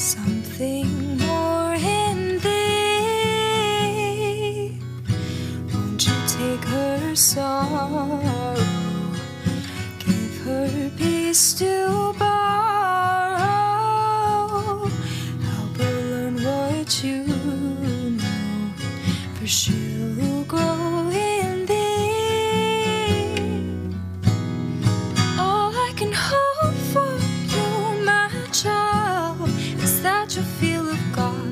something more in thee. Won't you take her sorrow, give her peace to borrow, help her learn what you know, for she'll grow in thee. All I can hope for you, my child, is that you feel of God